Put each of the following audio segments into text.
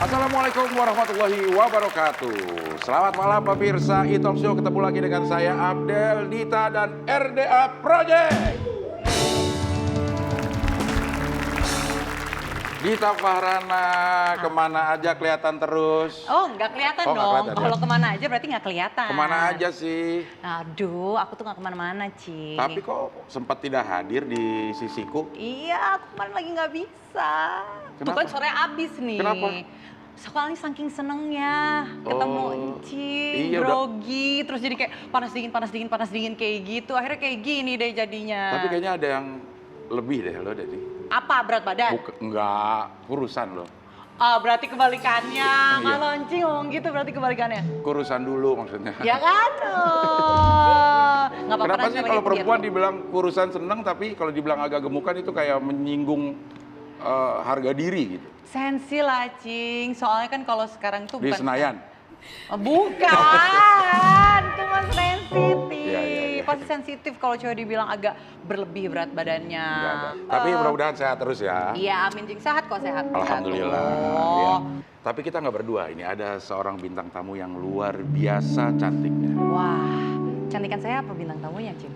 Assalamualaikum warahmatullahi wabarakatuh. Selamat malam pemirsa e-talk show. Ketemu lagi dengan saya Abdel, Dita, dan RDA Project. Dita Fahrana, kemana aja kelihatan terus? Oh, nggak kelihatan Oh, nggak dong. kelihatan, Kalau ya? kemana aja berarti nggak kelihatan. Kemana aja sih? Aduh, aku tuh nggak kemana-mana, Ci. Tapi kok sempat tidak hadir di sisiku? Iya, aku kemarin lagi nggak bisa. Tuh Kenapa? kan sore abis nih. Kenapa? Soalnya saking senengnya ketemu Oh, Encing, iya, udah. grogi, terus jadi kayak panas dingin kayak gitu. Akhirnya kayak gini deh jadinya. Tapi kayaknya ada yang lebih deh lo Dedi. Apa berat badan? Enggak, kurusan lo. Ah, berarti kebalikannya. Iya. Kalau Encing ngomong gitu berarti kebalikannya. Kurusan dulu maksudnya. Ya kan? Oh. Nggak apa-apa. Kenapa nanti sih lagi kalau diet. perempuan dibilang kurusan seneng, tapi kalau dibilang agak gemukan itu kayak menyinggung harga diri gitu? Sensi lah, Cing. Soalnya kan kalau sekarang tuh Di bukan... Senayan? Oh, bukan, itu mah sensitif. Iya, iya, iya. Pasti sensitif kalau cewek dibilang agak berlebih berat badannya. Enggak ada. Tapi mudah-mudahan sehat terus ya. Iya, amin, Cing. Sehat kok, sehat. Alhamdulillah. Oh. Ya. Tapi kita nggak berdua, ini ada seorang bintang tamu yang luar biasa cantiknya. Wah, cantikan saya apa bintang tamunya, Cing?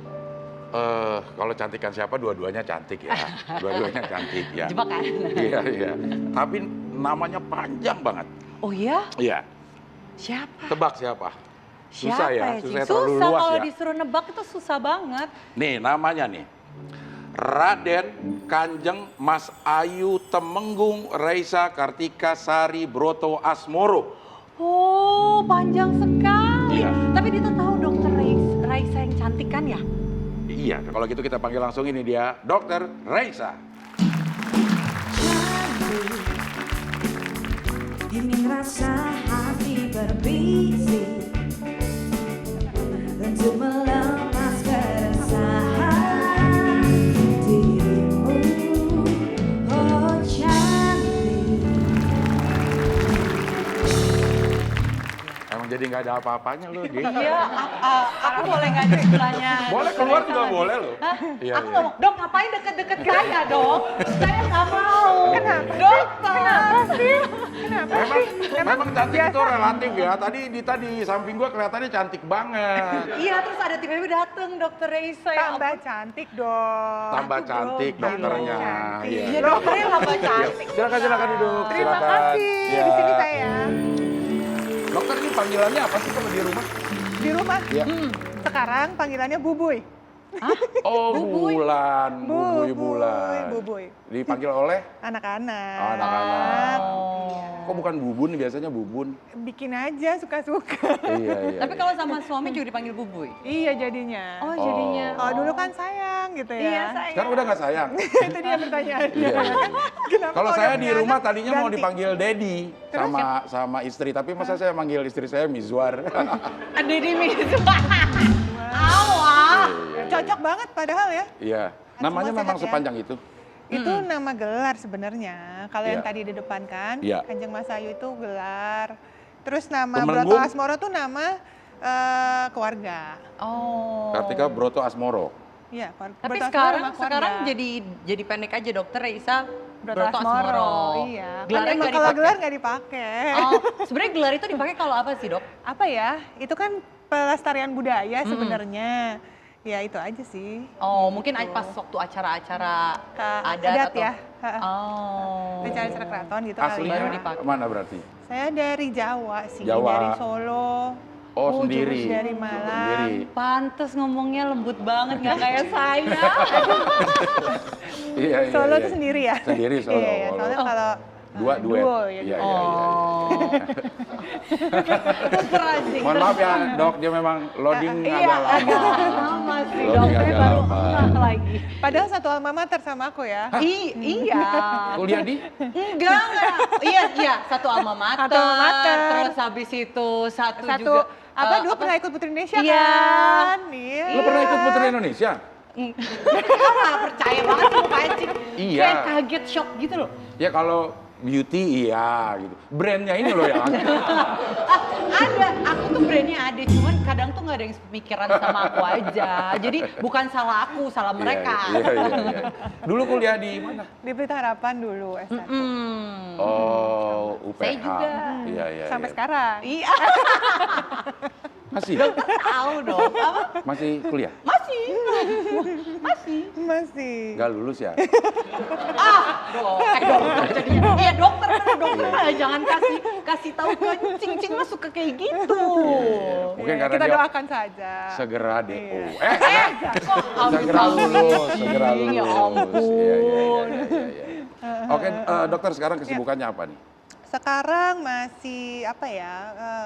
Kalau cantikan siapa, dua-duanya cantik ya. Dua-duanya cantik ya. Jebakan. Iya, iya. Tapi namanya panjang banget. Oh iya? Iya. Siapa? Tebak siapa? Siapa ya, Susah Cing? ya, terlalu Susah luas kalau ya. disuruh nebak itu susah banget. Nih namanya nih. Raden Kanjeng Mas Ayu Temenggung Reisa Kartika Sari Broto Asmoro. Oh, panjang sekali. Iya. Tapi Dita tahu dokter Raisa yang cantik kan ya? Iya, kalau gitu kita panggil langsung ini dia, Dokter Reisa. Ingin rasa hati berbisik untuk melepas keresahan dirimu. Oh cantik. Emang jadi nggak ada apa-apanya loh, Di. Iya, aku boleh nggak tanya? Boleh keluar juga boleh loh. Hah? Iya, Aku iya. ngomong, dok ngapain deket-deket saya dok? Saya nggak mau. Kenapa? Dokter. Kenapa sih? Memang cantik itu relatif ya. Tadi di samping gua kelihatannya cantik banget. Iya, terus ada tiba-tiba dateng dokter Reisa. Ya Tambah ampun. cantik dong. Tambah cantik dokternya. cantik. Iya. Iya, dokternya tambah cantik. Silakan duduk. Terima Silakan. kasih. Iya. Di sini saya. Dokter ini panggilannya apa sih kalau di rumah? Di rumah. Iya. Sekarang panggilannya Bubuy. Oh, Bubuy. Bulan. Bubuy. Bubuy. Dipanggil oleh Anak-anak. Oh, anak-anak. Oh. Kok bukan Bubun nih, biasanya Bubun. Bikin aja suka-suka. Iya. Tapi kalau sama suami juga dipanggil bubuy. Iya jadinya. Oh, jadinya. Kalau dulu kan sayang gitu ya. Iya, sayang. Sekarang udah nggak sayang. Itu dia pertanyaannya. Iya. Kenapa Kalau udah saya di punya rumah anak, tadinya mau ganti? dipanggil Dedi Terus? sama istri, tapi masa saya manggil istri saya Mizwar. Ada di Mizwar. Awal. Cocok banget padahal ya. Iya. Namanya Semua memang sehat ya? sepanjang itu. Itu nama gelar sebenarnya. Kalau yang Iya. tadi di depan kan, Iya. Kanjeng Mas Ayu itu gelar. Terus nama Temenggung? Broto Asmoro tuh nama keluarga. Oh. Kartika Broto Asmoro. Iya, Tapi Broto Asmoro sekarang nama keluarga. jadi pendek aja dokter Reisa Broto Broto Asmoro. Asmoro. Iya. Gelarnya Kan nggak kalau dipakai. gelar nggak dipakai. Oh, sebenarnya gelar itu dipakai kalau apa sih dok? Apa ya? Itu kan pelestarian budaya sebenarnya. Ya itu aja sih. Oh, mungkin pas waktu acara-acara adat atau... ya. Oh. Acara-acara keraton gitu kali Aslinya ya. baru dipakai. mana berarti? Saya dari Jawa sih, Jawa. dari Solo. Oh, sendiri. terus dari Malang. Sendiri. Pantes ngomongnya lembut banget, nggak kayak saya. Iya. Solo tuh sendiri ya? Sendiri Solo. Iya, iya. Soalnya kalau Duet. duo ya. Iya, gitu. iya. Oh. Super anjing. Mohon maaf ya, Dok, dia memang loading Iya, agak lama. lama sih dok. Loading Saya agak baru lama. ngeh lagi. Padahal satu alma mater sama aku ya. Iya. Kuliah di? Enggak. Iya, satu alma mater. Satu alma mater. Terus habis itu satu Satu juga dulu pernah ikut Putri Indonesia Iya. kan? Iya. Lu pernah ikut Putri Indonesia? Kamu nggak percaya banget sama pancing. Iya. Kayak kaget shock gitu loh. Ya kalau beauty iya gitu. Brandnya ini loh yang Ada, aku tuh brandnya ada, cuman kadang tuh nggak ada yang pemikiran sama aku aja. Jadi bukan salah aku, salah mereka. Iya. Dulu kuliah di mana? Di Pelita Harapan dulu S1. Hmm. Oh, UPH. Saya juga. Iya, iya. Sampai iya. sekarang. Iya, Masih? tahu dong. Apa? Masih kuliah? Masih. Masih. Masih. Nggak lulus ya? Dokter jadinya. Iya, dokter kan dokter. Jangan kasih tahu ke Cing masuk ke kayak gitu. Mungkin Iya, karena kita dia doakan saja. segera DO. Iya. Kok Segera lulus, segera lulus. Ya ampun. Iya, iya. Oke, dokter sekarang kesibukannya apa nih? Sekarang masih apa ya,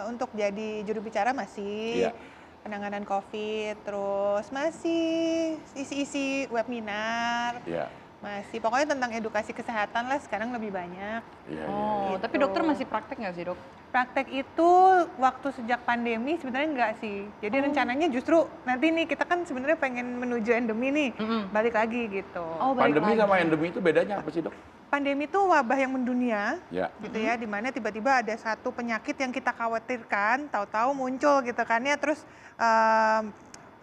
untuk jadi juru bicara masih, Iya. penanganan COVID, terus masih isi-isi webinar, Iya. masih pokoknya tentang edukasi kesehatan lah sekarang lebih banyak. Iya, iya. Oh, Gitu. tapi dokter masih praktek nggak sih, Dok? Praktek itu waktu sejak pandemi sebenarnya enggak sih. Jadi rencananya justru nanti nih kita kan sebenarnya pengen menuju endemi nih, balik lagi gitu. Oh, balik Pandemi lagi. sama endemi itu bedanya apa sih, Dok? Pandemi itu wabah yang mendunia, Ya. gitu ya, dimana tiba-tiba ada satu penyakit yang kita khawatirkan, tahu-tahu muncul gitu kan ya, terus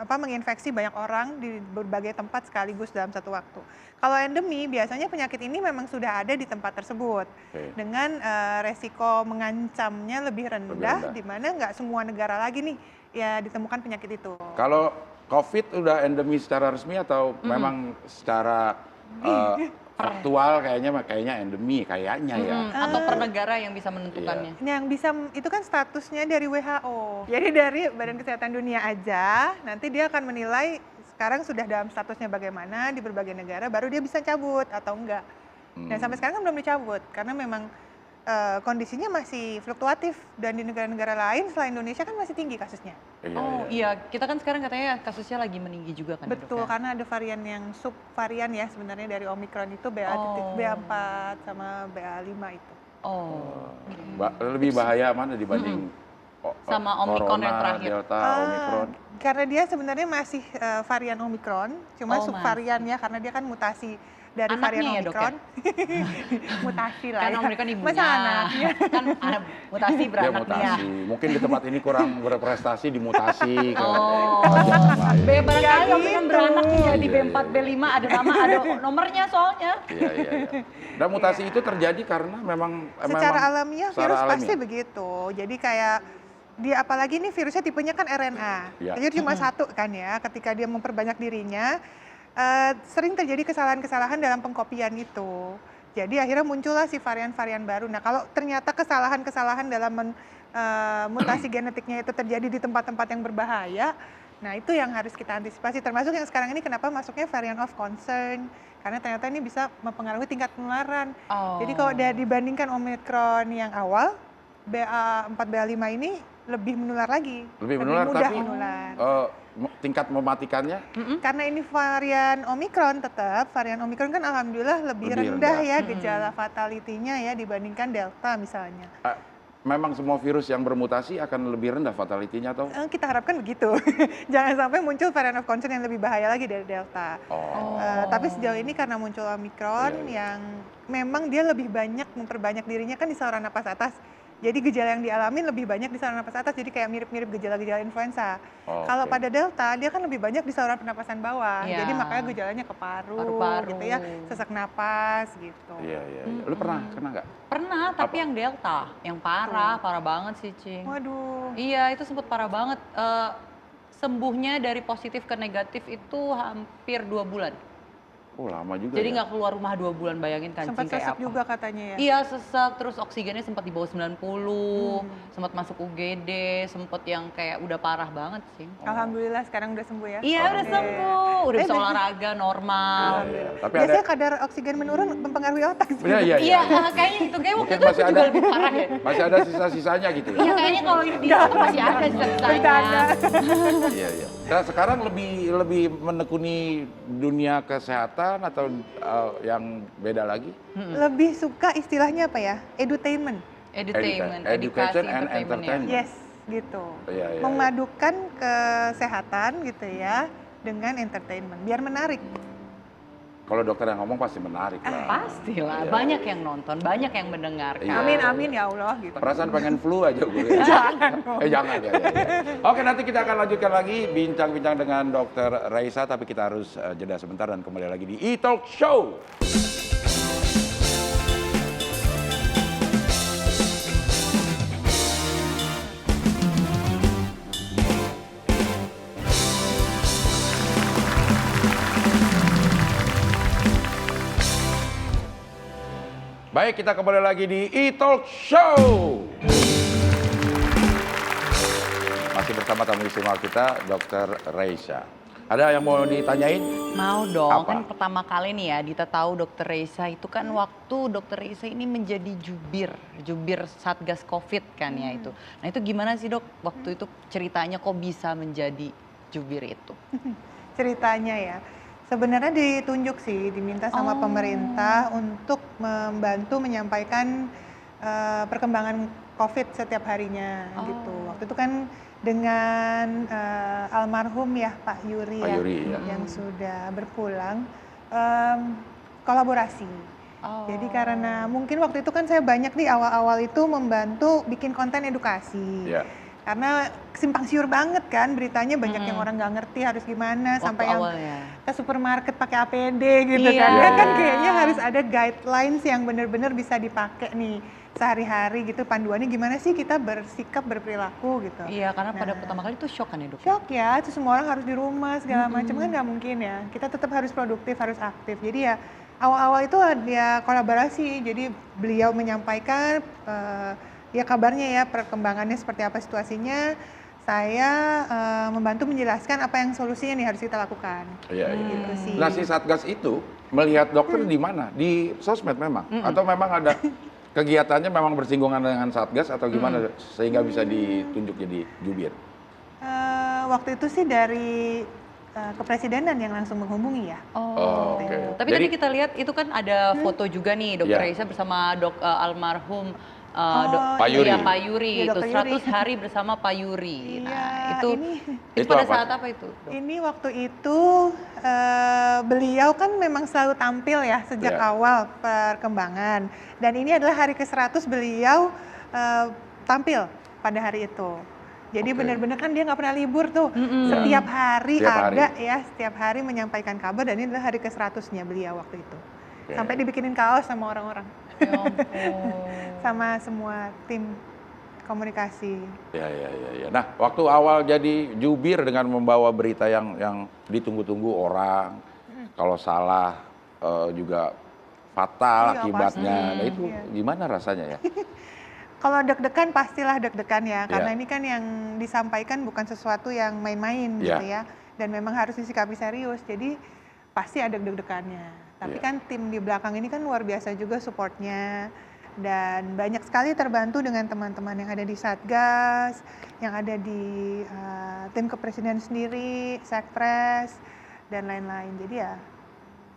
menginfeksi banyak orang di berbagai tempat sekaligus dalam satu waktu. Kalau endemi biasanya penyakit ini memang sudah ada di tempat tersebut, Oke. dengan resiko mengancamnya lebih rendah, rendah. di mana nggak semua negara lagi nih ya ditemukan penyakit itu. Kalau COVID udah endemi secara resmi atau memang secara faktual kayaknya endemi kayaknya ya. Atau per negara yang bisa menentukannya. Yang bisa itu kan statusnya dari WHO. Jadi dari Badan Kesehatan Dunia aja, nanti dia akan menilai sekarang sudah dalam statusnya bagaimana di berbagai negara, baru dia bisa cabut atau enggak. Dan sampai sekarang kan belum dicabut karena memang kondisinya masih fluktuatif dan di negara-negara lain selain Indonesia kan masih tinggi kasusnya. Iya, Oh iya. iya, kita kan sekarang katanya kasusnya lagi meninggi juga kan, Dok, Betul, ya? karena ada varian yang subvarian ya sebenarnya dari Omicron itu BA.4 sama BA.5 itu. Oh. Lebih bahaya mana dibanding Sama Omicron yang Corona, terakhir. Delta, Omicron. Karena dia sebenarnya masih varian Omicron, cuma Oh, subvarian ya karena dia kan mutasi dari Anaknya varian ya, Dok, ya? Omicron. Mutasi lah Kan ya. Omicron ibunya. Masa anaknya? Kan mutasi Dia beranaknya. mutasi. Mungkin di tempat ini kurang berprestasi dimutasi ke Oh. wajah lain. Barangkali Omicron gitu. beranak nih jadi Iya, B4, B5 ada nama, ada nomornya soalnya. Iya, iya, iya. Dan mutasi itu terjadi karena memang Secara alamiah secara virus pasti alamiah. begitu. Jadi kayak dia apalagi nih virusnya tipenya kan RNA. Ya. Jadi cuma satu kan ya. Ketika dia memperbanyak dirinya, sering terjadi kesalahan-kesalahan dalam pengkopian itu. Jadi akhirnya muncullah si varian-varian baru. Nah kalau ternyata kesalahan-kesalahan dalam mutasi genetiknya itu terjadi di tempat-tempat yang berbahaya, nah itu yang harus kita antisipasi. Termasuk yang sekarang ini kenapa masuknya variant of concern. Karena ternyata ini bisa mempengaruhi tingkat penularan. Oh. Jadi kalau dibandingkan Omicron yang awal, BA4, BA5 ini lebih menular lagi. Lebih menular, mudah tapi menular. tingkat mematikannya Karena ini varian Omicron tetap, varian Omicron kan alhamdulillah lebih Lebih rendah rendah. ya gejala fatality-nya ya dibandingkan Delta misalnya. memang semua virus yang bermutasi akan lebih rendah fatality-nya atau? Kita harapkan begitu. Jangan sampai muncul varian of concern yang lebih bahaya lagi dari Delta. Oh. Tapi sejauh ini karena muncul Omicron Iya. yang memang dia lebih banyak memperbanyak dirinya kan di saluran napas atas. Jadi gejala yang dialami lebih banyak di saluran napas atas, jadi kayak mirip-mirip gejala-gejala influenza. Oh, Kalau oke. pada Delta, dia kan lebih banyak di saluran pernapasan bawah. Iya. Jadi makanya gejalanya ke paru, Paru-paru. gitu ya, sesak napas gitu. Iya, iya, iya. Lu pernah kena nggak? Pernah, tapi Apa? yang Delta, yang parah banget sih, Cing. Waduh. Iya, itu sempat parah banget. Sembuhnya dari positif ke negatif itu hampir 2 bulan. Oh, lama juga Jadi ya. nggak keluar rumah 2 bulan, bayangin kan, Sempat Cing, kayak sesak apa. juga katanya ya. Iya, sesak, terus oksigennya sempat di bawah 90, sempat masuk UGD, sempat yang kayak udah parah banget sih. Alhamdulillah sekarang udah sembuh ya. Iya, udah sembuh, udah bisa Eh, olahraga normal. Iya, iya. Tapi ada Biasanya kadar oksigen menurun mempengaruhi otak. Iya, iya, Iya, kayaknya itu kayak waktu Mungkin itu masih aku ada. juga lebih parah ya. masih ada sisa-sisanya gitu ya. Iya, kayaknya kalau di itu masih ada sisa-sisanya. Iya, iya. Nah, sekarang lebih menekuni dunia kesehatan atau yang beda lagi? Lebih suka istilahnya apa ya? Edutainment. Entertainment, Education edukasi, and entertainment ya. entertainment. Yes, gitu. Iya, iya. Memadukan kesehatan gitu ya dengan entertainment biar menarik. Kalau dokter yang ngomong pasti menarik lah. Pastilah, Iya. banyak yang nonton, banyak yang mendengarkan. Iya. Amin amin ya Allah gitu. Perasaan pengen flu aja gue. Jangan ya, ya, ya. Oke, nanti kita akan lanjutkan lagi bincang-bincang dengan Dokter Raisa, tapi kita harus jeda sebentar dan kembali lagi di E-Talk Show. Baik, kita kembali lagi di E-Talk Show. Masih bersama tamu istimewa kita, Dr. Reisa. Ada yang mau ditanyain? Mau dong, Apa? kan pertama kali nih ya Dita tahu Dokter Reisa itu kan waktu Dokter Reisa ini menjadi jubir Satgas Covid kan ya itu. Nah itu gimana sih dok, waktu itu ceritanya kok bisa menjadi jubir itu? Ceritanya ya, sebenarnya ditunjuk sih, diminta sama pemerintah untuk membantu menyampaikan perkembangan COVID setiap harinya gitu. Waktu itu kan dengan almarhum ya Pak Yuri, Pak Yuri, ya. yang sudah berpulang, kolaborasi. Jadi karena mungkin waktu itu kan saya banyak di awal-awal itu membantu bikin konten edukasi. Ya. Karena simpang siur banget kan beritanya, banyak yang orang nggak ngerti harus gimana, Waktu sampai yang awalnya. ke supermarket pakai APD gitu Iya. kan. Ya kan Iya. kayaknya harus ada guidelines yang benar-benar bisa dipakai nih sehari-hari gitu, panduannya gimana sih kita bersikap, berperilaku gitu. Iya karena pada Nah, pertama kali itu shock kan ya dok? Shock ya, itu semua orang harus di rumah segala macam kan nggak mungkin ya. Kita tetap harus produktif, harus aktif. Jadi ya awal-awal itu ada kolaborasi. Jadi beliau menyampaikan ya kabarnya ya, perkembangannya seperti apa situasinya. Saya membantu menjelaskan apa yang solusinya nih harus kita lakukan. Iya, iya. Gitu sih. Nah, si Satgas itu melihat dokter di mana? Di sosmed memang? Atau memang ada kegiatannya memang bersinggungan dengan Satgas atau gimana sehingga bisa ditunjuk jadi jubir? Waktu itu sih dari kepresidenan yang langsung menghubungi ya. Oh, oke. Tapi Jadi- tadi kita lihat itu kan ada foto juga nih Dokter Iya. Reisa bersama almarhum Pak Yuri. Iya, Pak Yuri. Iya, Itu Dokter Yuri. 100 hari bersama Pak Yuri. Nah, Iya, itu Itu pada apa? saat apa itu? Dok? Ini waktu itu beliau kan memang selalu tampil ya sejak Iya. awal perkembangan. Dan ini adalah hari ke-100 beliau tampil pada hari itu. Jadi Oke. benar-benar kan dia nggak pernah libur tuh. Setiap hari Setiap hari. ada ya, setiap hari menyampaikan kabar, dan ini adalah hari ke-100-nya beliau waktu itu. Oke. Sampai dibikinin kaos sama orang-orang. Ya ampun. Sama semua tim komunikasi. Ya, ya, ya, ya. Nah, waktu awal jadi jubir dengan membawa berita yang ditunggu-tunggu orang, kalau salah juga fatal Iya, akibatnya. pasti. Nah, itu Iya. gimana rasanya ya? Kalau deg-degan pastilah deg-degan ya, karena Iya. ini kan yang disampaikan bukan sesuatu yang main-main Iya. gitu ya, dan memang harus disikapi serius, jadi pasti ada deg-degannya. Tapi Iya. kan tim di belakang ini kan luar biasa juga supportnya, dan banyak sekali terbantu dengan teman-teman yang ada di Satgas, yang ada di tim kepresidenan sendiri, Sekpres, dan lain-lain. Jadi ya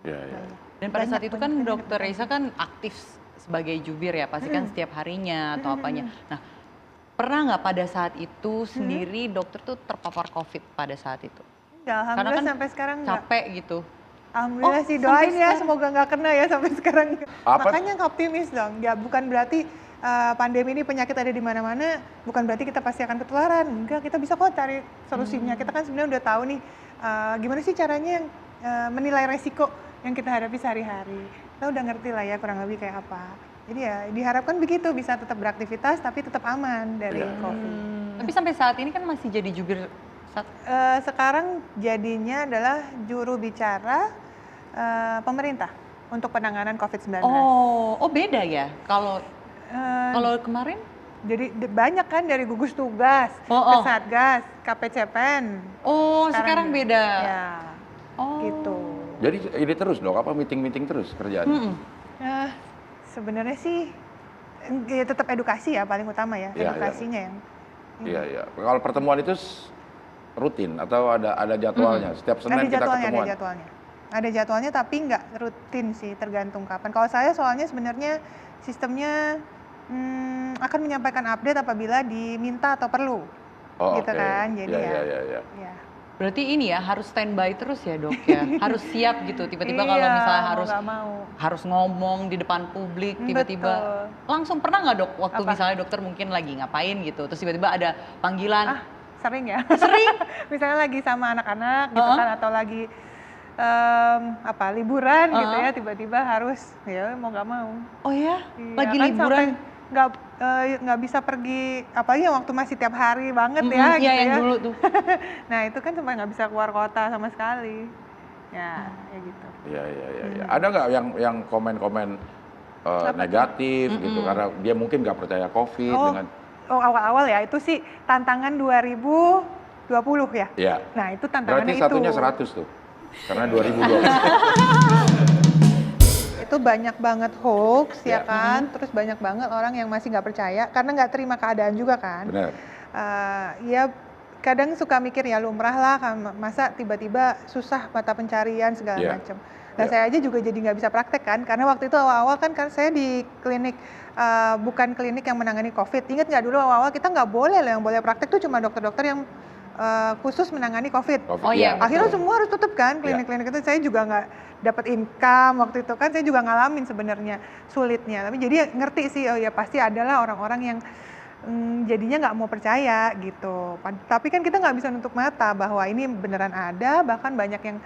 Ya, ya. banyak. Dan pada saat Banyak, itu kan banyak Dokter Reisa kan aktif sebagai jubir ya, pasti kan setiap harinya atau apanya. Nah, pernah nggak pada saat itu sendiri dokter tuh terpapar COVID pada saat itu? Enggak, alhamdulillah kan sampai sekarang enggak. Capek gitu. Alhamdulillah Oh, sih, sampai doain ya sekarang. semoga nggak kena ya sampai sekarang. Apa? Makanya optimis dong. Ya bukan berarti pandemi ini penyakit ada di mana-mana, bukan berarti kita pasti akan ketularan. Enggak, kita bisa kok cari solusinya. Kita kan sebenarnya udah tahu nih gimana sih caranya menilai resiko yang kita hadapi sehari-hari. Kita udah ngerti lah ya kurang lebih kayak apa. Jadi ya diharapkan begitu, bisa tetap beraktivitas tapi tetap aman dari Iya. COVID. Tapi sampai saat ini kan masih jadi jubir Sekarang jadinya adalah juru bicara pemerintah untuk penanganan COVID-19. Oh, beda ya. Kalau Eh, kemarin? Jadi banyak kan dari gugus tugas, Oh, ke oh. Satgas, KPCPEN. Oh, sekarang beda. Ya, Oh. gitu. Jadi ini terus dong, apa meeting-meeting terus kerjaan? Mm-mm. Nah, sebenarnya sih ya tetap edukasi ya paling utama ya, Iya, iya. edukasinya yang. Iya, iya. Kalau pertemuan itu rutin atau ada jadwalnya? Setiap Senin Ada kita jadwalnya, ketemuan. ada jadwalnya. Ada jadwalnya tapi nggak rutin sih, tergantung kapan. Kalau saya soalnya sebenarnya sistemnya akan menyampaikan update apabila diminta atau perlu. Oh, Gitu oke. kan, jadi Iya, ya. iya, iya, iya. Ya. Berarti ini ya harus standby terus ya dok ya. Harus siap gitu. Tiba-tiba kalau Iya, misalnya mau harus nggak mau. harus ngomong di depan publik, tiba-tiba Betul. langsung pernah nggak dok waktu Apa? misalnya dokter mungkin lagi ngapain gitu, terus tiba-tiba ada panggilan, Sering ya. sering, Misalnya lagi sama anak-anak gitu Heeh. kan, atau lagi liburan gitu Heeh. ya, tiba-tiba harus ya mau nggak mau. oh ya, Iya, lagi kan liburan, sampai nggak bisa pergi, apalagi yang waktu masih tiap hari banget Mm-mm, ya iya, gitu yang ya. dulu tuh. Nah itu kan sampai nggak bisa keluar kota sama sekali. Ya, ya gitu. Iya, iya, iya, iya. Ada nggak yang komen-komen negatif gitu karena dia mungkin nggak percaya COVID dengan awal-awal ya itu sih tantangan 2020 ya. ya. Nah itu tantangannya Berarti satunya itu. 100 tuh. Karena 2020. Itu banyak banget hoax Ya. ya kan, terus banyak banget orang yang masih nggak percaya karena nggak terima keadaan juga kan. Benar. Ya kadang suka mikir ya lumrah lah, masa tiba-tiba susah mata pencarian segala Ya. macam. Nah Ya. saya aja juga jadi nggak bisa praktek kan, karena waktu itu awal-awal kan saya di klinik bukan klinik yang menangani COVID. Ingat nggak dulu awal-awal kita nggak boleh loh, yang boleh praktek tuh cuma dokter-dokter yang khusus menangani COVID. Oh iya, Akhirnya betul. semua harus tutup kan klinik-klinik itu. Saya juga nggak dapat income waktu itu kan, saya juga ngalamin sebenarnya sulitnya. Tapi jadi ngerti sih, oh ya pasti adalah orang-orang yang jadinya nggak mau percaya gitu. Tapi kan kita nggak bisa nutup mata bahwa ini beneran ada, bahkan banyak yang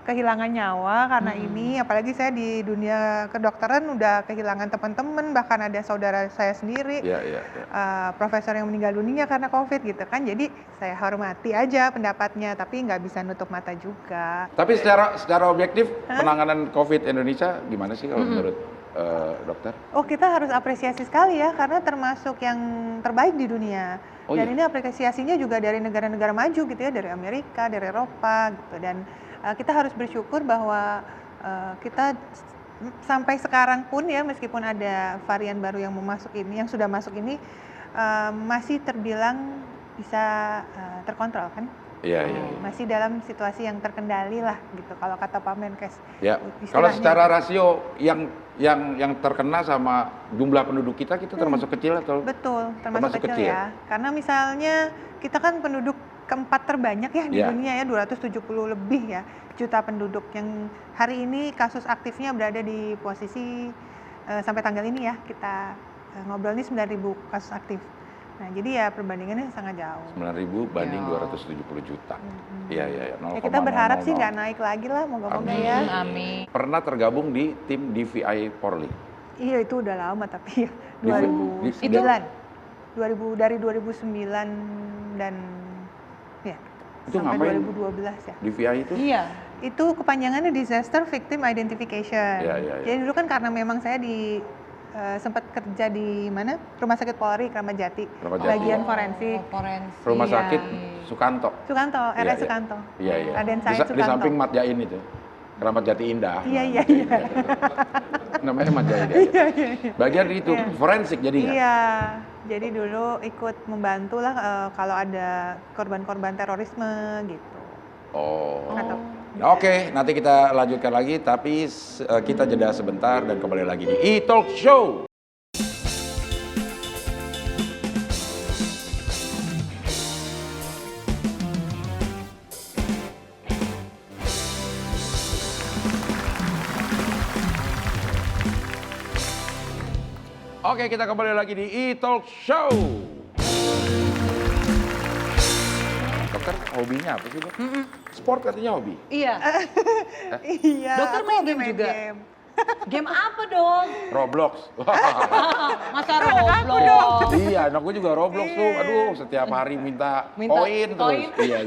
kehilangan nyawa karena ini. Apalagi saya di dunia kedokteran udah kehilangan teman-teman, bahkan ada saudara saya sendiri. Iya. Profesor yang meninggal dunia karena COVID gitu kan. Jadi saya hormati aja pendapatnya, tapi nggak bisa nutup mata juga. Tapi secara objektif penanganan COVID Indonesia gimana sih kalau menurut dokter? Oh kita harus apresiasi sekali ya, karena termasuk yang terbaik di dunia. Oh, Dan iya? ini apresiasinya juga dari negara-negara maju gitu ya, dari Amerika, dari Eropa gitu. Dan kita harus bersyukur bahwa kita sampai sekarang pun ya, meskipun ada varian baru yang yang sudah masuk ini, masih terbilang bisa terkontrol kan? Iya. Masih dalam situasi yang terkendali lah gitu kalau kata Pak Menkes. Ya. Istilahnya. Kalau secara rasio yang terkena sama jumlah penduduk kita termasuk kecil atau? Betul, Termasuk termasuk kecil ya. Karena misalnya kita kan penduduk keempat terbanyak ya di Ya. dunia ya, 270 lebih ya juta penduduk, yang hari ini kasus aktifnya berada di posisi sampai tanggal ini ya kita ngobrol ini 9.000 kasus aktif. Nah jadi ya perbandingannya sangat jauh. 9.000 banding Ya. 270 juta. Iya. Ya, kita berharap sih nggak naik lagi lah, moga-moga Amin. ya. Amin. Pernah tergabung di tim DVI Polri. Iya itu udah lama tapi ya Itu? 2009 dari 2009 dan ya Itu sampai ngapain? 2012 ya. DVI itu? Iya. Itu kepanjangannya Disaster Victim Identification. Ya. Jadi dulu kan karena memang saya sempat kerja di mana? Rumah Sakit Polri Kramat Jati, Kramat Jati. bagian forensik. Forensik. Rumah Iya. sakit Sukanto. Sukanto, Iya, RS iya. Sukanto. Iya. Raden Said Di Sukanto. samping Mat Jain itu. Kramat Jati Indah. Iya. Namanya Mat Jain. Iya. Bagian itu Iya. forensik jadinya. Iya. Jadi dulu ikut membantu lah kalau ada korban-korban terorisme gitu. Oh. Atau Oke, nanti kita lanjutkan lagi, tapi kita jeda sebentar dan kembali lagi di E-Talk Show. Oke, kita kembali lagi di E-Talk Show. Dokter, hobinya apa sih, Dok? Sport katanya hobi. Iya. Iya. Dokter aku main hobi game juga? game. Game apa dong? Roblox. Masa Roblox? Iya, anak gue juga Roblox tuh. Aduh, setiap hari minta koin terus. koin. Iya.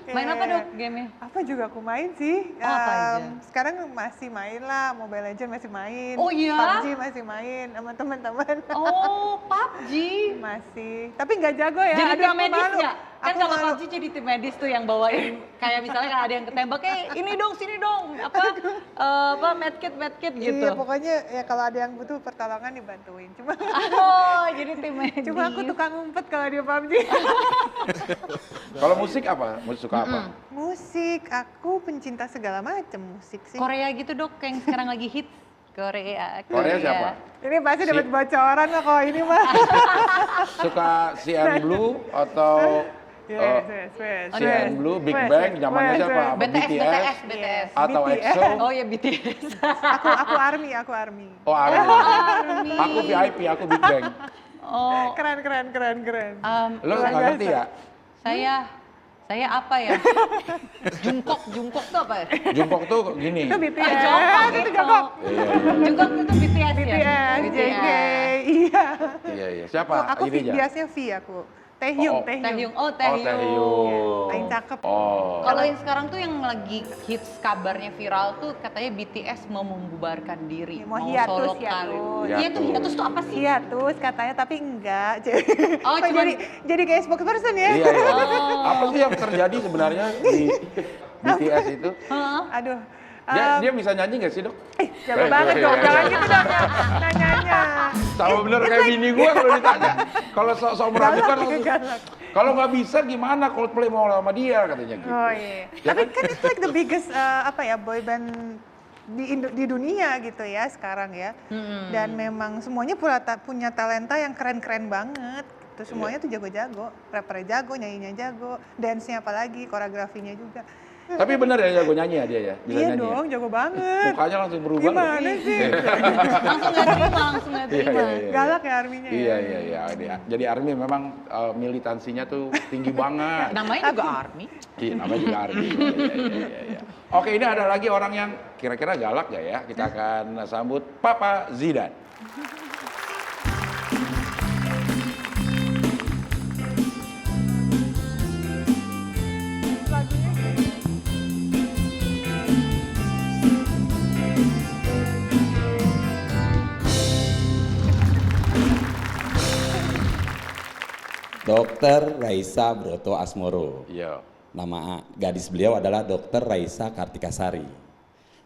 Main apa dok gamenya? Apa juga aku main sih. Oh, apa aja? Sekarang masih main lah, Mobile Legends masih main. Oh, iya? PUBG masih main sama teman-teman. Oh, PUBG. Masih. Tapi nggak jago ya. Jadi Aduh, tim aku medis malu. nggak? Kan Aku kalau malu. PUBG jadi tim medis tuh yang bawain. Kayak misalnya kalau ada yang ketembak, ini dong, sini dong. Apa medkit gitu. Iya, pokoknya ya kalau ada yang butuh pertolongan dibantuin. Cuma Oh, jadi tim medis. cuma aku tukang ngumpet kalau dia PUBG. Kalau musik apa? Musik suka apa? Musik, aku pencinta segala macam musik sih. Korea gitu dok, yang sekarang lagi hits. Korea. Korea siapa? Ini pasti dapat bocoran lah kalau ini mah. Suka CN Blue atau Yes. CN Blue, Big Bang, zamannya siapa? Apa BTS. Atau BTS. EXO? Oh ya BTS. Aku army. Oh, Army. Army. Aku VIP, aku Big Bang. Oh, Keren. Lo nggak ngerti ya? saya apa ya? Jungkook tuh apa ya? Jungkook tuh gini. Itu BTS. Jongkok Itu gitu. Jongkok. Iya. Jungkook itu BTS ya? BTS, JK. Iya. Iya. Siapa Oh, aku ini aja? biasanya V aku. Taehyung, Taehyung. Oh, Oh, Taehyung. Taehyung. Paling cakep. Oh. Kalau yang sekarang tuh yang lagi hits kabarnya viral tuh katanya BTS mau membubarkan diri, Mau mau hiatus, solo hiatus. karir. Hiatus. Iya tuh hiatus tuh apa sih? Hiatus katanya, tapi enggak. Oh, Kok cuman- jadi kayak spokesperson ya? Iya, iya. Apa sih yang terjadi sebenarnya di BTS itu? Hah? Aduh. Dia bisa nyanyi nggak sih, Dok? Jago banget dong, jangan gitu dong nanyanya. Sama bener kayak bini gua kalau ditanya. Kalau sok-sok meragukan langsung. Galak. Kalau nggak bisa gimana Coldplay mau sama dia katanya gitu. Oh iya. Ya Tapi kan itu like the biggest boy band di dunia gitu ya sekarang ya. Dan memang semuanya punya talenta yang keren-keren banget. Gitu. Semuanya tuh jago-jago, rappernya jago, nyanyinya jago, dance-nya apalagi, koreografinya juga. Tapi bener ya jago nyanyi ya dia ya? Bisa Iya nyanyi dong, ya? jago banget. Mukanya langsung berubah. Gimana sih? Langsung nggak terima, langsung nggak Iya, terima. iya, iya. Galak ya arminya ya. Iya, iya, iya. Jadi Army memang militansinya tuh tinggi banget. Namanya juga ARMY. Iya, namanya juga Army. Iya, iya, iya. Oke, ini ada lagi orang yang kira-kira galak gak ya? Kita akan sambut Papa Zidane. Dokter Raisa Broto Asmoro. Iya. Nama gadis beliau adalah Dokter Raisa Kartikasari.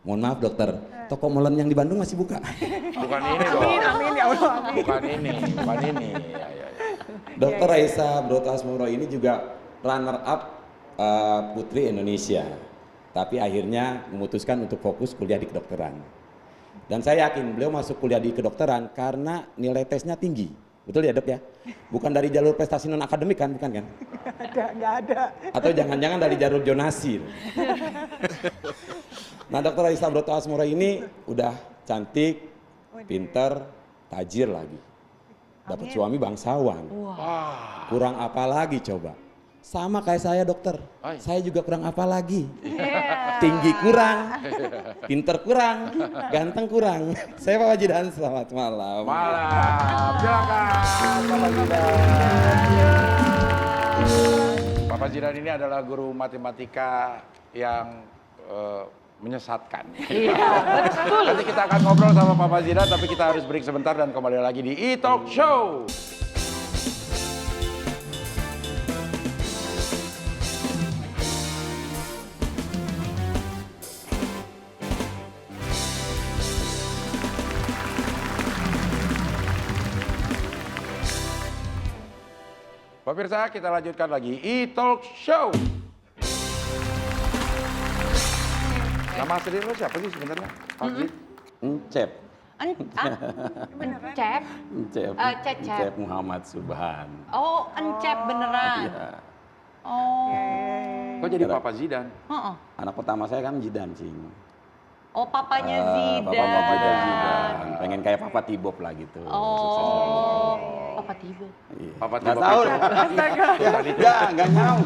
Mohon maaf dokter, toko molen yang di Bandung masih buka? Bukan ini dong. Amin ya Allah, amin. Bukan ini, bukan ini. Ya, ya, ya. Dokter Raisa Broto Asmoro ini juga runner up Putri Indonesia. Tapi akhirnya memutuskan untuk fokus kuliah di kedokteran. Dan saya yakin beliau masuk kuliah di kedokteran karena nilai tesnya tinggi. Betul ya dok ya? Bukan dari jalur prestasi non akademik kan, bukan kan? Nggak ada. Atau jangan-jangan dari jalur jonasi. Nah dokter Raisa Broto Asmoro ini udah cantik, pinter, tajir lagi. Dapat suami bangsawan. Wah. Kurang apa lagi coba? Sama kayak saya dokter, Oi. saya juga kurang apa lagi? Tinggi kurang, pinter kurang, ganteng kurang. Saya Pak Wajidan, selamat malam. Malam. Silakan Papa Zidane. Papa Zidane ini adalah guru matematika yang menyesatkan. Iya, betul. Nanti kita akan ngobrol sama Papa Zidane, tapi kita harus break sebentar dan kembali lagi di E-Talk Show. Pemirsa, kita lanjutkan lagi E-Talk Show. Nama asli lo siapa sih sebenarnya? Pak Zid? Encep, Encep. Encep, Cecep. Encep Muhammad Subhan. Oh, Encep beneran. Iya. Oh. Kok jadi Papa Zidane? Heeh. Anak pertama saya kan Jidan, Cing. Oh, papanya Zidane. Bapak Jidan. Pengen kayak Papa Tibop lah gitu. Sukses lah. Oh. Papa Tibo. Iya. Papa Nggak Tibop tahu. itu Nggak nyau.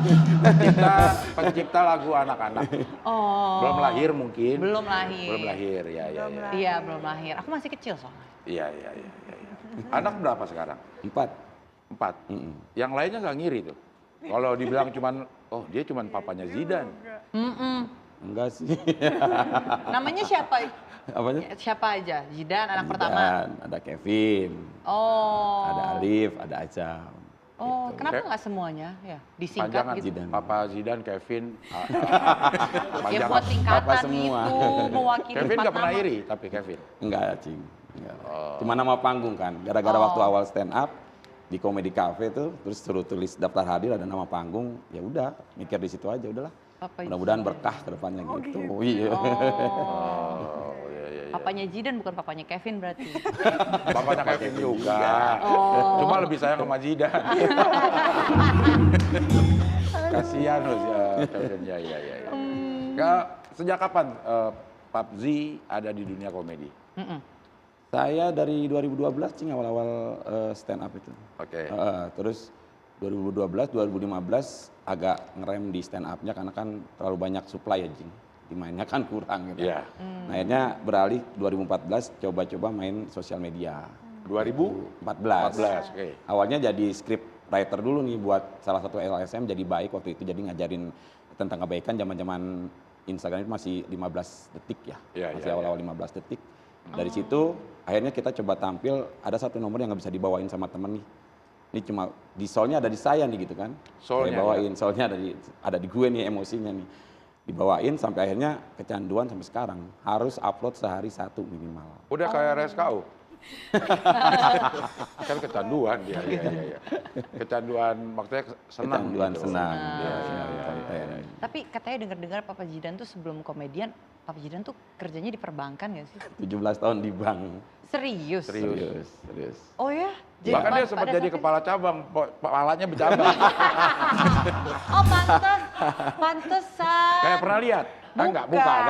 pencipta lagu anak-anak. Oh. Belum lahir mungkin. Belum lahir. Belum lahir, ya, ya, ya. Iya, belum lahir. Aku masih kecil soalnya. Iya, iya, iya, iya. Anak berapa sekarang? 4. 4. Mm-mm. Yang lainnya nggak ngiri tuh. Kalau dibilang cuman, oh dia cuman papanya Zidane. Enggak sih. Namanya siapa? Apanya? Siapa aja? Zidane anak pertama. Jidan, ada Kevin, Oh. ada Alif, ada Acam. Oh, gitu. kenapa nggak semuanya? Ya, disingkat Panjangan gitu. Zidane. Papa Zidane, Kevin. Ya Panjangan. buat singkatan Papa semua. gitu, mewakili Kevin 4 nggak pernah nama. iri, tapi Kevin. Enggak, Cing. Enggak. Cuma nama panggung kan. Gara-gara waktu awal stand up di Comedy Cafe tuh, terus suruh tulis daftar hadir ada nama panggung, ya udah mikir di situ aja udahlah. Papa Mudah-mudahan berkah ke depannya gitu. Iya. Oh, iya, iya, iya. Papanya Zidane bukan papanya Kevin berarti. Bapaknya Kevin juga. Oh. Cuma lebih sayang sama Zidane. Kasihan loh Kevin. Ya, ya, ya. Sejak kapan Pak Z ada di dunia komedi? Saya dari 2012 Cing awal-awal stand up itu. Oke. Terus 2012, 2015 agak ngerem di stand up-nya karena kan terlalu banyak supply ya Cing. Dimainnya kan kurang gitu. Iya. Nah, akhirnya beralih 2014 coba-coba main sosial media. 2014. Oke. Awalnya jadi script writer dulu nih buat salah satu LSM jadi baik waktu itu, jadi ngajarin tentang kebaikan zaman-zaman Instagram itu masih 15 detik ya. Iya, Masih iya, awal-awal 15 detik. Dari situ akhirnya kita coba tampil, ada satu nomor yang nggak bisa dibawain sama temen nih. Ini cuma di soalnya ada di saya nih gitu kan. Soalnya, saya bawain, soalnya ada di gue nih emosinya nih. Dibawain sampai akhirnya kecanduan sampai sekarang. Harus upload sehari 1 minimal. Udah kayak RSKU. Kan kecanduan dia. Iya. Kecanduan maksudnya senang. Kecanduan gitu. senang. Iya, iya, iya. konten. Tapi katanya dengar-dengar Papa Zidan tuh sebelum komedian, Papa Zidan tuh kerjanya di perbankan nggak sih? 17 tahun di bank. Serius? Serius. Oh ya? Bahkan dia sempat pada jadi saat kepala cabang, kepalanya bercabang. Oh pantesan. Kayak pernah lihat? Enggak, bukan.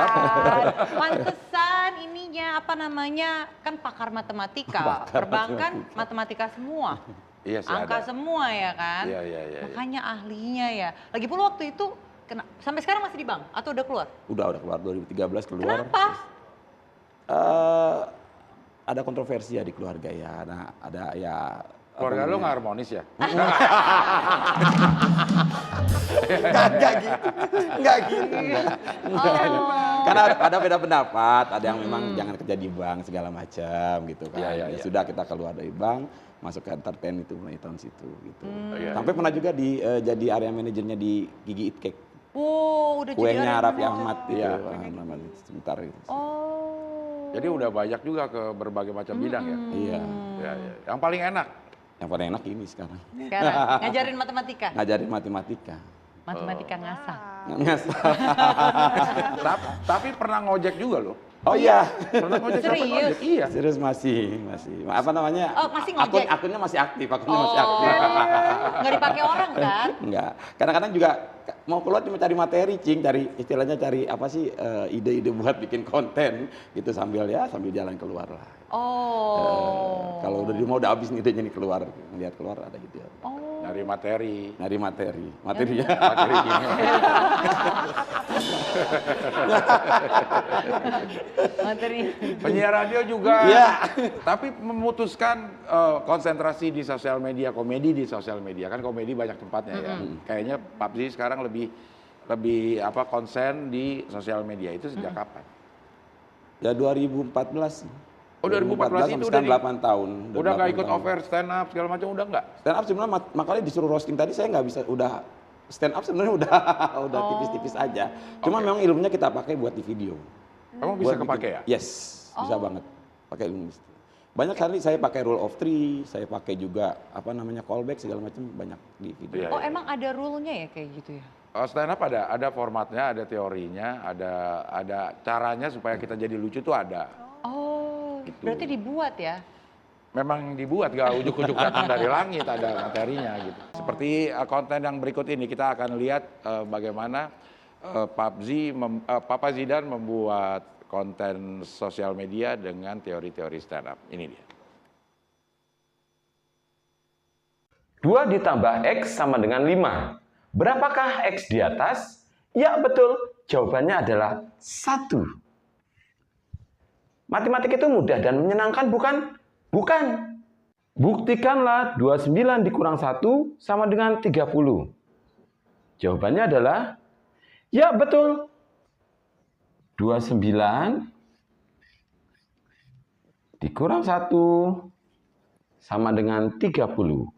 Pantesan ininya apa namanya, kan pakar matematika. Perbankan matematika semua. Iya sih Angka ada. semua ya kan? Iya. Makanya ahlinya ya. Lagi pula waktu itu sampai sekarang masih di bank atau udah keluar? Udah keluar 2013 keluar. Kenapa? Ada kontroversi ya di keluarga ya. Ada ya. Keluarga lu nggak harmonis ya? Enggak gitu. Karena ada beda pendapat, ada yang memang jangan kerja di bank segala macam gitu kan. Iya. Ya sudah kita keluar dari bank, masuk ke entertain itu mulai tahun situ gitu. Iya. Sampai pernah juga jadi area manajernya di Gigi Eat Cake. Oh, udah jadi Kuenya area Raffi manajer. Ahmad itu. Iya. Sebentar gitu. Oh. Jadi udah banyak juga ke berbagai macam bidang ya? Iya. Iya. Yang paling enak? Yang paling enak ini sekarang. Sekarang ngajarin matematika. Ngajarin matematika. Matematika ngasah. Tapi pernah ngojek juga loh. Oh iya. Pernah ngojek sampai Serius? ngojek? Iya. Serius masih. Apa namanya? Oh, masih ngojek? Akunnya masih aktif, akunnya Oh, masih aktif. nggak dipakai orang kan? Enggak. Kadang-kadang juga mau keluar cuma cari materi, istilahnya cari apa sih ide-ide buat bikin konten gitu sambil jalan keluar lah. Oh. Kalau udah di rumah udah habis nih idenya nih keluar, ngeliat keluar ada gitu. Oh. Nyari materi. Nyari materinya. Materinya. Materi. Penyiar radio juga. Iya. Tapi memutuskan konsentrasi di sosial media, komedi di sosial media. Kan komedi banyak tempatnya ya. Kayaknya PUBG sekarang lebih konsen di sosial media. Itu sejak kapan? Ya 2014. Oh, 2014 itu sampai udah 8 tahun. Udah nggak 8 ikut tahun. offer stand up segala macam, udah nggak? Stand up sebenarnya makanya disuruh roasting tadi saya nggak bisa, udah stand up sebenarnya udah tipis-tipis aja. Cuma Oke. memang ilmunya kita pakai buat di video. Emang bisa Buat kepake bikin- ya? Yes, bisa banget. Pakai ilmu. Banyak kali saya pakai rule of three, saya pakai juga callback segala macam banyak di video. Iya. Oh, emang ada rule-nya ya kayak gitu ya? Stand up ada formatnya, ada teorinya, ada caranya supaya kita jadi lucu tuh ada. Oh, Gitu. berarti dibuat ya? Memang dibuat, gak ujuk-ujuk datang dari langit, ada materinya gitu. Seperti konten yang berikut ini kita akan lihat bagaimana Papa Zidan membuat konten sosial media dengan teori-teori stand up. Ini dia. 2 ditambah X sama dengan 5. Berapakah X di atas? Ya betul, jawabannya adalah 1. Matematik itu mudah dan menyenangkan bukan? Bukan. Buktikanlah 29 dikurang 1 sama dengan 30. Jawabannya adalah, ya betul. 29 dikurang 1 sama dengan 30.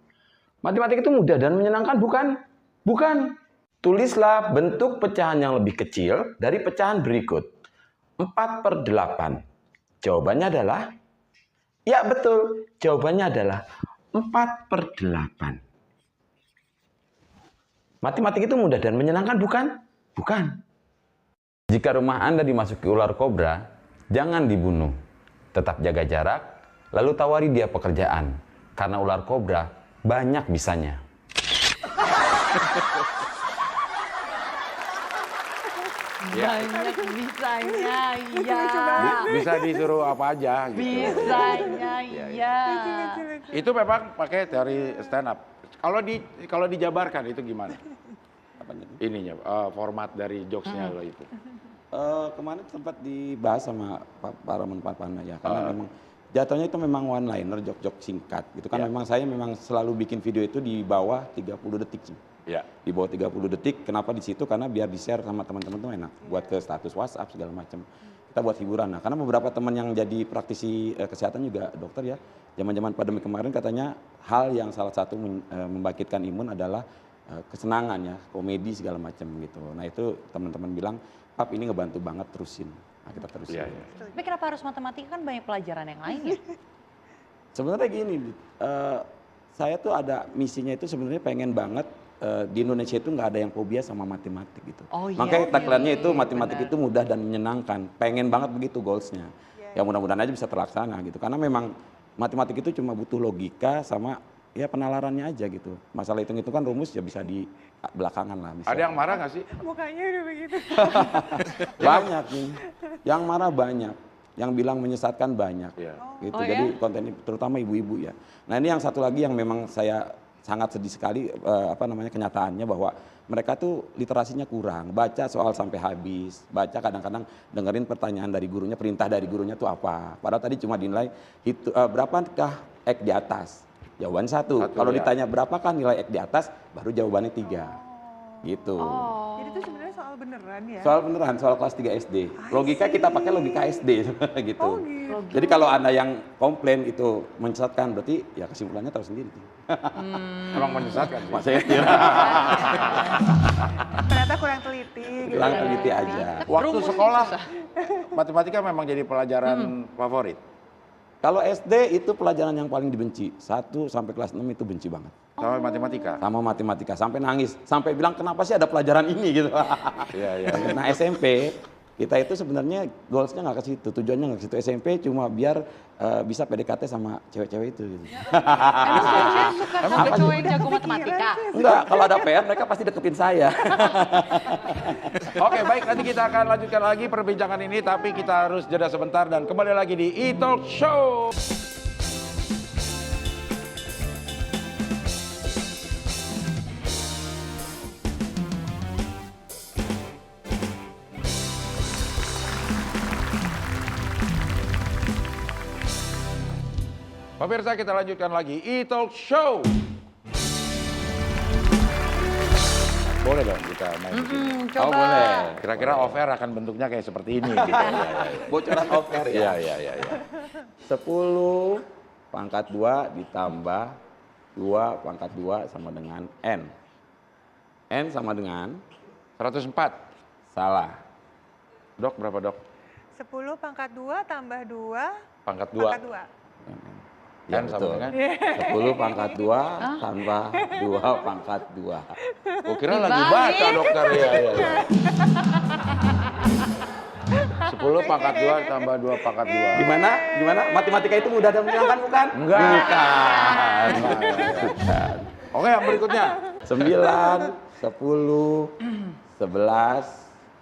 Matematik itu mudah dan menyenangkan bukan? Bukan. Tulislah bentuk pecahan yang lebih kecil dari pecahan berikut. 4/8. Jawabannya adalah, ya betul. Jawabannya adalah 4/8. Matematik itu mudah dan menyenangkan bukan? Bukan. Jika rumah Anda dimasuki ular kobra, jangan dibunuh. Tetap jaga jarak, lalu tawari dia pekerjaan. Karena ular kobra banyak bisanya. Banyak bisanya, iya. Bisa disuruh apa aja gitu. Bisanya, iya. Itu memang pakai teori stand up. Kalau dijabarkan itu gimana? Ininya format dari jokesnya lo itu. Kemarin sempat dibahas sama Pak Ramon Papana ya, karena memang Jatuhnya itu memang one liner, jok-jok singkat gitu kan. Memang saya memang selalu bikin video itu di bawah 30 detik sih. Ya. Di bawah 30 detik. Kenapa di situ? Karena biar di-share sama teman-teman tuh enak. Buat ke status WhatsApp segala macam. Kita buat hiburan. Nah, karena beberapa teman yang jadi praktisi kesehatan juga dokter ya. Zaman-zaman pandemi kemarin katanya hal yang salah satu membangkitkan imun adalah kesenangan ya, komedi segala macam gitu. Nah, itu teman-teman bilang, "Pap, ini ngebantu banget, terusin." Nah, kita terusin. Iya, iya. Tapi kenapa harus matematika, kan banyak pelajaran yang lain ya? Sebenarnya gini, saya tuh ada misinya itu sebenarnya pengen banget di Indonesia itu nggak ada yang fobia sama matematik gitu. Oh, iya. Makanya tagline-nya itu matematik Benar. itu mudah dan menyenangkan. Pengen banget begitu goals-nya. Ya mudah-mudahan aja bisa terlaksana gitu. Karena memang matematik itu cuma butuh logika sama ya penalarannya aja gitu. Masalah hitung-hitungan rumus ya bisa di belakangan lah. Bisa. Ada yang marah nggak sih? Mukanya udah begitu. Banyak nih. Yang marah banyak. Yang bilang menyesatkan banyak. Iya. Gitu. Oh, Jadi ya? konten ini terutama ibu-ibu ya. Nah, ini yang satu lagi yang memang saya sangat sedih sekali kenyataannya bahwa mereka tuh literasinya kurang. Baca soal sampai habis, baca kadang-kadang dengerin pertanyaan dari gurunya, perintah dari gurunya tuh apa. Padahal tadi cuma dinilai berapakah X di atas? Jawaban satu. Kalau ya. ditanya berapakah nilai X di atas, baru jawabannya 3. Gitu. Jadi itu sebenarnya soal beneran ya? Soal beneran, soal kelas 3 SD. Logika kita pakai logika SD gitu. Oh, gitu. Jadi kalau Anda yang komplain itu menyesatkan, berarti ya kesimpulannya tahu sendiri. Emang menyesatkan sih. Mas saya kira Ternyata kurang teliti gitu. kurang teliti aja. Waktu Rumus sekolah, susah. matematika memang jadi pelajaran favorit. Kalau SD itu pelajaran yang paling dibenci. 1 sampai kelas 6 itu benci banget. Sama matematika. Sama matematika, sampai nangis. Sampai bilang kenapa sih ada pelajaran ini gitu. Iya, iya. Nah SMP, kita itu sebenarnya goalsnya nggak ke situ. Tujuannya nggak ke situ. SMP cuma biar bisa PDKT sama cewek-cewek itu. Gitu. Emang cewek suka sama apa cowok sih? yang jago matematika? Enggak, kalau ada PR mereka pasti deketin saya. Oke, baik, nanti kita akan lanjutkan lagi perbincangan ini, tapi kita harus jeda sebentar dan kembali lagi di E-Talk Show. Pemirsa, kita lanjutkan lagi E-Talk Show. Boleh dong kita main di sini. Coba. Oh boleh. Kira-kira off-air akan bentuknya kayak seperti ini. Gitu. Bocoran off-air Iya, ya. iya, iya. 10 pangkat 2 ditambah 2 pangkat 2 sama dengan N. N sama dengan 104. salah. Dok, berapa dok? 10 pangkat 2 tambah 2 Pangkat 2. pangkat 2. Ya, N sama betul. dengan? 10 pangkat 2 tambah 2 pangkat 2. Oh, kira lagi baca dokter. Iya, iya, iya. 10 pangkat 2 tambah 2 pangkat 2. Gimana? Gimana? Matematika itu mudah dan menyenangkan bukan? Enggak. Bukan. Bukan. Oke, yang berikutnya. 9, 10, 11,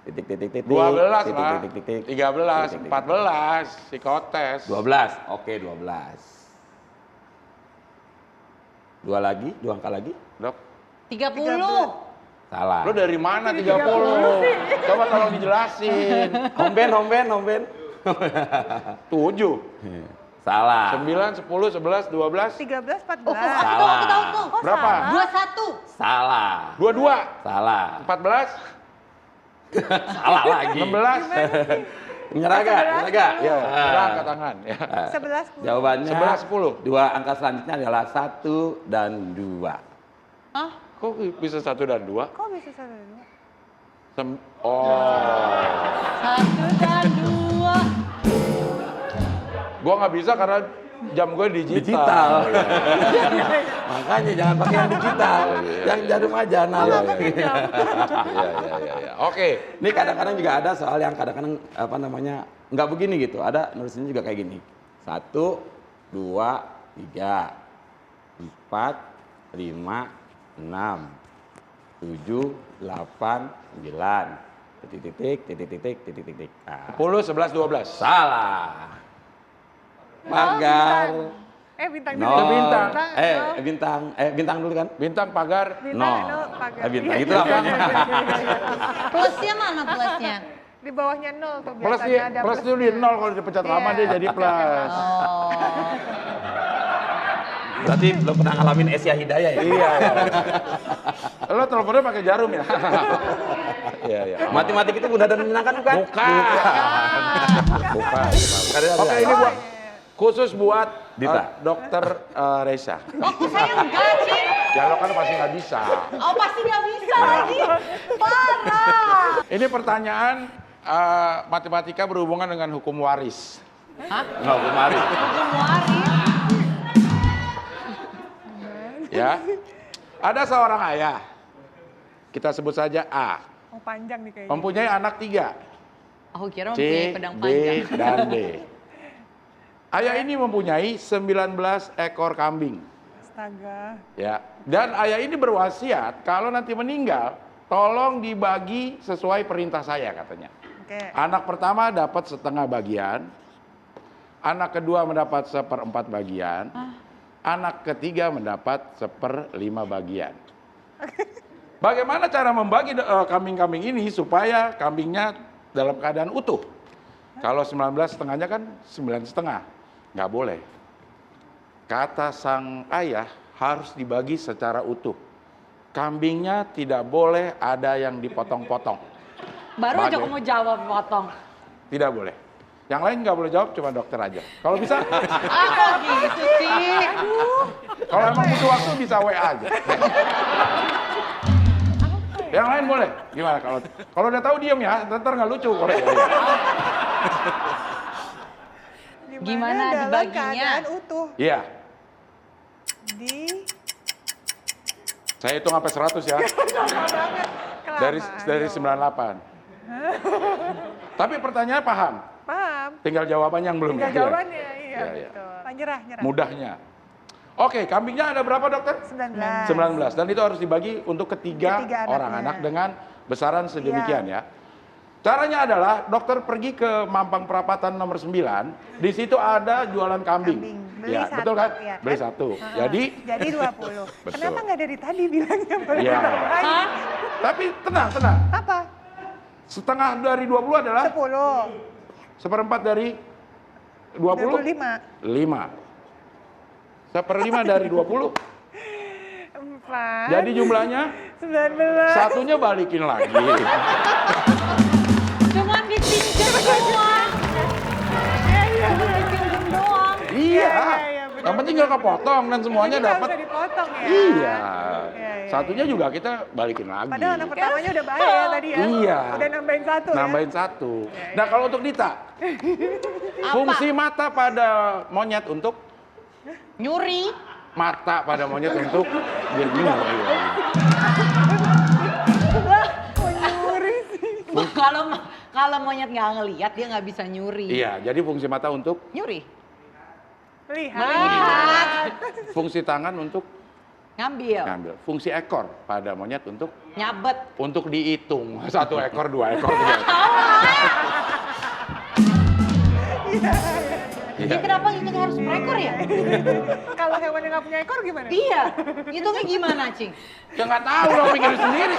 titik, titik, titik, 12 titik, lah. titik, titik, 13, titik, titik, 14, psikotes. 12, oke 12. 2 lagi, 2 angka lagi, Dok, 30. salah. lu dari mana 30? Coba tolong dijelasin. Homben, homben, homben. 7, Salah. 9, 10, 11, 12, 13, 14. Oh, aku Salah. tahu. Kok Berapa? salah? 21. Salah. 22, Salah. 14, Salah lagi. 16. Menyerah gak? Menyerah gak? Ya, udah angkat tangan. Ya. 11, 10. Jawabannya 11, 10. 2 angka selanjutnya adalah 1 dan 2. Hah? Kok bisa 1 dan 2? Kok bisa 1 dan 2? Oh, 1 dan 2. gua nggak bisa karena jam gue digital. Digital. Makanya jangan pakai yang digital. Yang jarum aja analog. Iya. Oke. Ini kadang-kadang juga ada soal yang kadang-kadang nggak begini gitu. Ada nulisannya juga kayak gini. 1, 2, 3, 4, 5, 6, 7, 8, 9. Titik. Ah, 10, 11, 12. salah. Pagar. Bintang No. dulu. Bintang. Bintang dulu kan? Bintang, pagar. Bintang, No. nol, pagar. Bintang Iya. itu apanya? Plusnya mana plusnya? Di bawahnya 0 tuh Plus biasanya ada plus dulu di 0 kalau dipencet lama dia jadi plus. Oh. Berarti belum pernah ngalamin Asia Hidayah ya? Iya. Lo teleponnya pakai jarum ya? Iya, iya. Matematik itu mudah dan menyenangkan bukan? Bukan. Oke, ini buat khusus buat Dita. Dokter Reza. Oh, saya enggak, Cing. Ya lo kan pasti nggak bisa. Oh, pasti nggak bisa lagi. Parah. Ini pertanyaan matematika berhubungan dengan hukum waris. Hah? Nggak, kemari. Hukum waris? Ya. Ada seorang ayah. Kita sebut saja A. Oh, panjang nih kayaknya. Mempunyai anak 3. Aku kira C, mempunyai pedang B, panjang. dan D. Ayah ini mempunyai 19 ekor kambing. Astaga. Ya. Dan ayah ini berwasiat kalau nanti meninggal, tolong dibagi sesuai perintah saya katanya. Oke. Anak pertama dapat setengah bagian, anak kedua mendapat 1/4 bagian, anak ketiga mendapat 1/5 bagian. Bagaimana cara membagi kambing-kambing ini supaya kambingnya dalam keadaan utuh? Kalau 19 setengahnya kan 9 setengah, nggak boleh. Kata sang ayah harus dibagi secara utuh. Kambingnya tidak boleh ada yang dipotong-potong. Baru aja Bagus. kamu jawab potong. Tidak boleh. Yang lain nggak boleh jawab, cuma dokter aja. Kalau bisa, Ah, kok gitu sih? kalau emang butuh waktu bisa WA aja. Yang lain boleh. Gimana kalau udah tahu diem ya, ntar nggak lucu kalau ya. Gimana dalam dibaginya? keadaan utuh Iya, di saya hitung sampai 100 ya. Dari 98. Tapi pertanyaannya paham. paham. Tinggal jawabannya yang belum. Tinggal ya? jawabannya, iya Iya, iya. betul. Nyerah. Mudahnya. Oke, kambingnya ada berapa dokter? 19. 19. Dan itu harus dibagi untuk ketiga Ketiga orang anaknya. anak dengan besaran sedemikian ya. Caranya adalah dokter pergi ke Mampang Perapatan nomor 9. Di situ ada jualan kambing. Beli Ya, satu, betul kan? ya Beli satu. Jadi Jadi 20. Betul. Kenapa nggak dari tadi bilangnya beli Iya. lain? tapi tenang. Apa? Setengah dari 20 adalah 10. 1/4 dari 20? 25. 5. 1/5 dari 20. 4. Jadi jumlahnya 19. satunya balikin lagi. Cuman dipinjam doang. Cuman dipinjam doang. Iya. benar, Yang penting nggak kepotong dan semuanya Jadi nggak dapat. usah dipotong ya. Iya. Iya. Satunya juga kita balikin lagi. Padahal anak pertamanya udah bahaya ya tadi ya. Iya. Udah nambahin 1 ya. Nambahin 1. Nah kalau untuk Dita, fungsi mata pada monyet untuk Nyuri. mata pada monyet untuk dia bingung. Kalau monyet nggak ngelihat dia nggak bisa nyuri. Iya, jadi fungsi mata untuk, Nyuri. Lihat. fungsi tangan untuk Ngambil. ngambil, fungsi ekor pada monyet untuk Nyabet. dihitung 1 ekor, 2 ekor, 3 ekor. Dia kenapa ngitungnya harus per ekor ya? Kalau hewan yang nggak punya ekor gimana? Iya. Ngitungnya gimana, Cing? Ya nggak tahu, lo pikirin sendiri.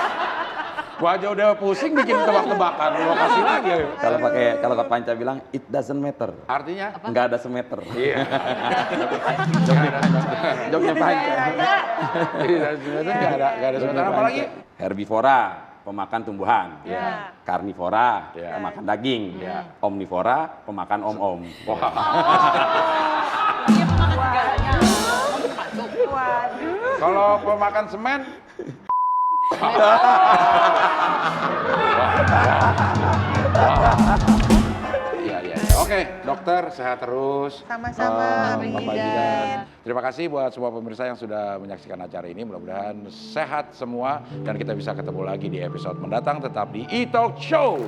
Gua aja udah pusing bikin tebak-tebakan, lo kasih lagi. Ayo. Kalau Kak Panca bilang it doesn't matter. Artinya? Nggak ada semeter. Iya. Joknya Panca. Iya, sebenarnya nggak ada sebentar. Apalagi? Herbivora, pemakan tumbuhan. Iya. Karnivora, Iya. pemakan daging. Omnivora, pemakan om-om. Wah. Dia pemakan segalanya. Waduh. Kalau pemakan semen? Iya. Oke, dokter sehat terus. Sama-sama, Bapak Bapak Jidan. Jidan. Terima kasih buat semua pemirsa yang sudah menyaksikan acara ini. Mudah-mudahan sehat semua dan kita bisa ketemu lagi di episode mendatang tetap di E-Talk Show.